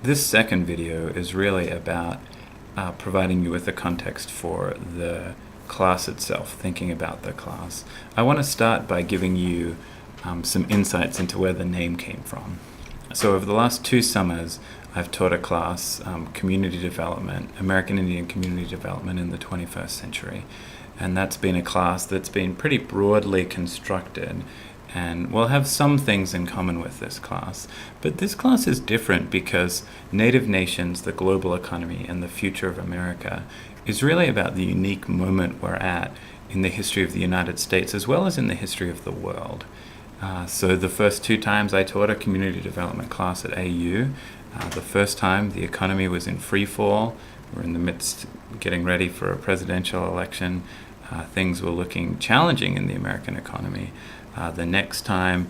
This second video is really about providing you with the context for the class itself, thinking about the class. I want to start by giving you some insights into where the name came from. So over the last 2 summers, I've taught a class, Community Development, American Indian Community Development in the 21st Century. And that's been a class that's been pretty broadly constructed and will have some things in common with this class. But this class is different because Native Nations, the Global Economy, and the Future of America is really about the unique moment we're at in the history of the United States as well as in the history of the world. So the first 2 times I taught a community development class at AU, the first time the economy was in free fall. We're in the midst getting ready for a presidential election. Things were looking challenging in the American economy. The next time,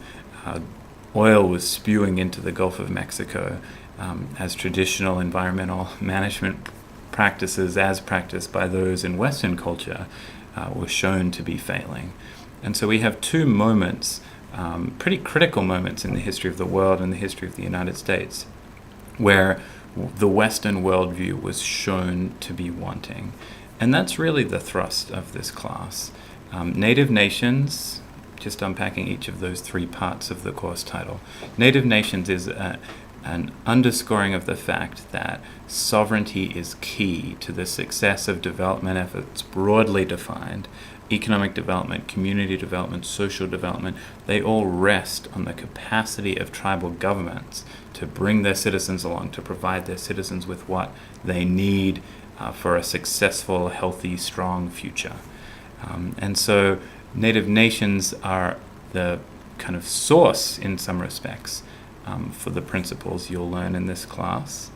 oil was spewing into the Gulf of Mexico as traditional environmental management practices, as practiced by those in Western culture, were shown to be failing. And so we have 2 moments, pretty critical moments in the history of the world and the history of the United States, where the Western worldview was shown to be wanting. And that's really the thrust of this class. Native Nations, just unpacking each of those 3 parts of the course title. Native Nations is an underscoring of the fact that sovereignty is key to the success of development efforts broadly defined. Economic development, community development, social development, they all rest on the capacity of tribal governments to bring their citizens along, to provide their citizens with what they need for a successful, healthy, strong future. And so Native Nations are the kind of source, in some respects, for the principles you'll learn in this class.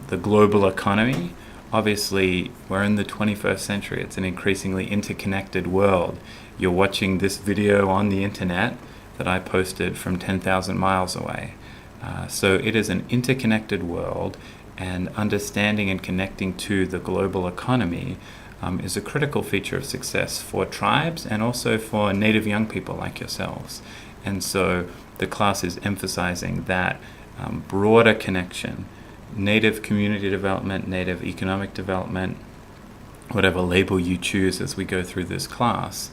The global economy, obviously, we're in the 21st century. It's an increasingly interconnected world. You're watching this video on the internet that I posted from 10,000 miles away. So it is an interconnected world, and understanding and connecting to the global economy is a critical feature of success for tribes and also for Native young people like yourselves. And so the class is emphasizing that broader connection. Native community development, Native economic development, whatever label you choose as we go through this class,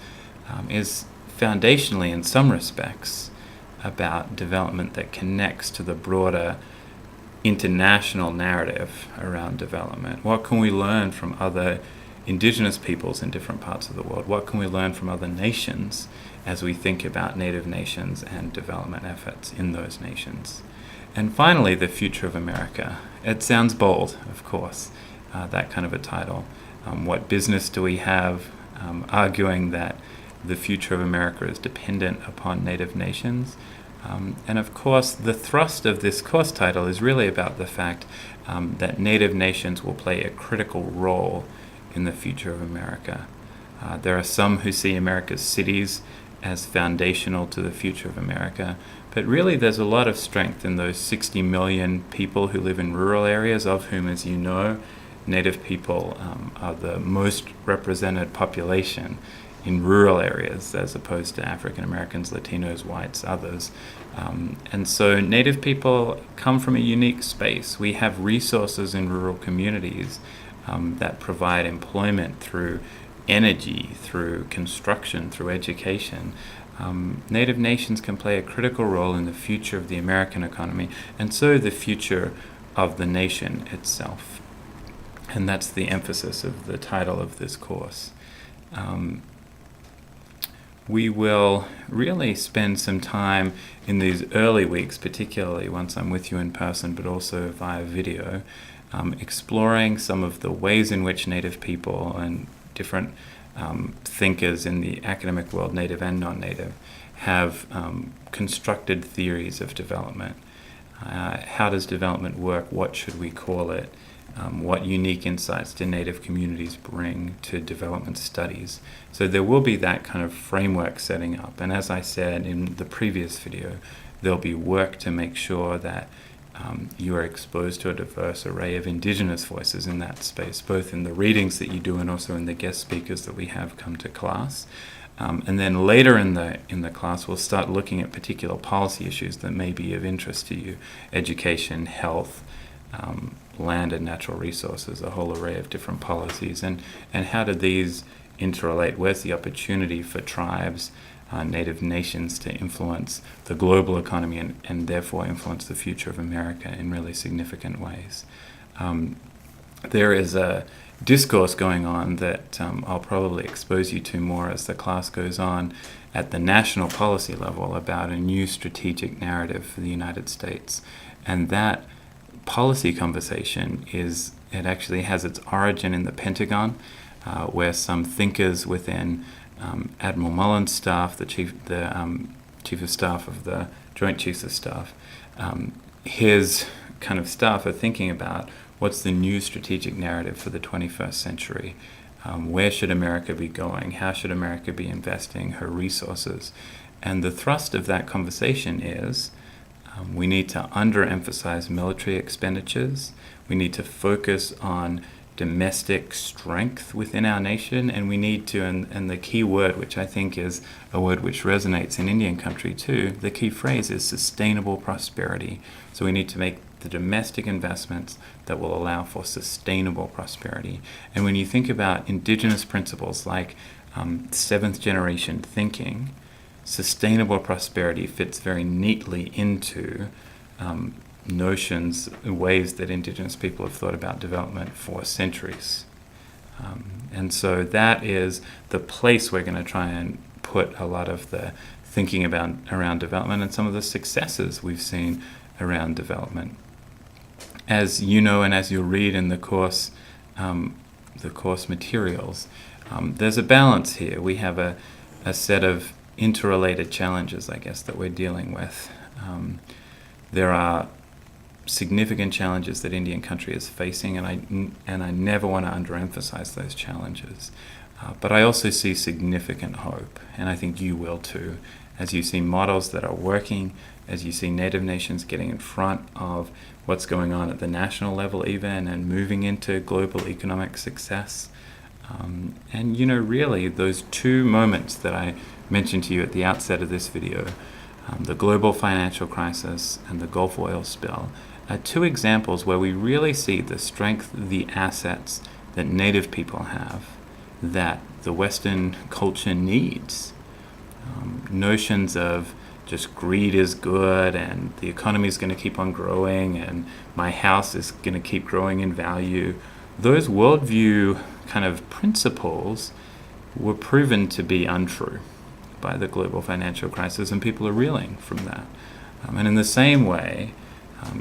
is foundationally, in some respects, about development that connects to the broader international narrative around development. What can we learn from other indigenous peoples in different parts of the world? What can we learn from other nations as we think about Native nations and development efforts in those nations? And finally, the future of America. It sounds bold, of course, that kind of a title. What business do we have arguing that the future of America is dependent upon Native nations? And of course, the thrust of this course title is really about the fact that Native nations will play a critical role in the future of America. There are some who see America's cities as foundational to the future of America, but really there's a lot of strength in those 60 million people who live in rural areas, of whom, as you know, Native people are the most represented population in rural areas as opposed to African Americans, Latinos, whites, others. And so Native people come from a unique space. We have resources in rural communities that provide employment through energy, through construction, through education. Native nations can play a critical role in the future of the American economy, and so the future of the nation itself. And that's the emphasis of the title of this course. We will really spend some time in these early weeks, particularly once I'm with you in person, but also via video, exploring some of the ways in which Native people and different thinkers in the academic world, Native and non-Native, have constructed theories of development. How does development work? What should we call it? What unique insights do Native communities bring to development studies? So there will be that kind of framework setting up. And as I said in the previous video, there'll be work to make sure that you are exposed to a diverse array of indigenous voices in that space, both in the readings that you do and also in the guest speakers that we have come to class. And then later in the class, we'll start looking at particular policy issues that may be of interest to you: education, health, land and natural resources, a whole array of different policies, and how do these interrelate? Where's the opportunity for tribes, native nations to influence the global economy and therefore influence the future of America in really significant ways? There is a discourse going on that I'll probably expose you to more as the class goes on at the national policy level about a new strategic narrative for the United States. And that policy conversation it actually has its origin in the Pentagon, where some thinkers within Admiral Mullen's staff, the chief of staff of the Joint Chiefs of Staff, his kind of staff are thinking about what's the new strategic narrative for the 21st century. Where should America be going? How should America be investing her resources? And the thrust of that conversation is we need to underemphasize military expenditures. We need to focus on domestic strength within our nation, and we need to, and the key word, which I think is a word which resonates in Indian country too, the key phrase is sustainable prosperity. So we need to make the domestic investments that will allow for sustainable prosperity. And when you think about indigenous principles like seventh generation thinking, sustainable prosperity fits very neatly into notions, ways that indigenous people have thought about development for centuries. And so that is the place we're going to try and put a lot of the thinking around development and some of the successes we've seen around development. As you know, and as you'll read in the course materials, there's a balance here. We have a set of interrelated challenges, I guess, that we're dealing with. There are significant challenges that Indian country is facing, and I never want to underemphasize those challenges. But I also see significant hope, and I think you will too, as you see models that are working, as you see native nations getting in front of what's going on at the national level even, and moving into global economic success. And really those two moments that I mentioned to you at the outset of this video, the global financial crisis and the Gulf oil spill, are two examples where we really see the strength, the assets that native people have that the Western culture needs. Notions of just greed is good and the economy is going to keep on growing and my house is going to keep growing in value. Those worldview kind of principles were proven to be untrue by the global financial crisis, and people are reeling from that. And in the same way,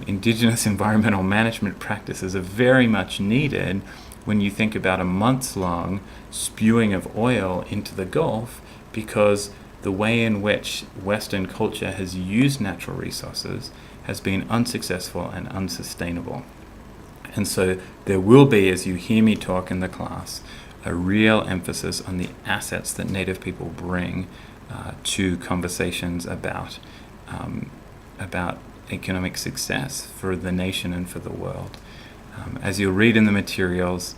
indigenous environmental management practices are very much needed when you think about a months-long spewing of oil into the Gulf, because the way in which Western culture has used natural resources has been unsuccessful and unsustainable. And so there will be, as you hear me talk in the class, a real emphasis on the assets that native people bring to conversations about economic success for the nation and for the world. As you'll read in the materials,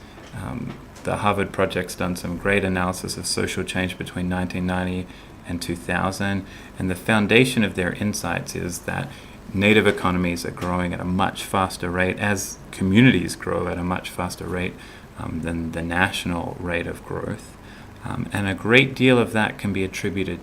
the Harvard Project's done some great analysis of social change between 1990 and 2000, and the foundation of their insights is that native economies are growing at a much faster rate, as communities grow at a much faster rate than the national rate of growth. And a great deal of that can be attributed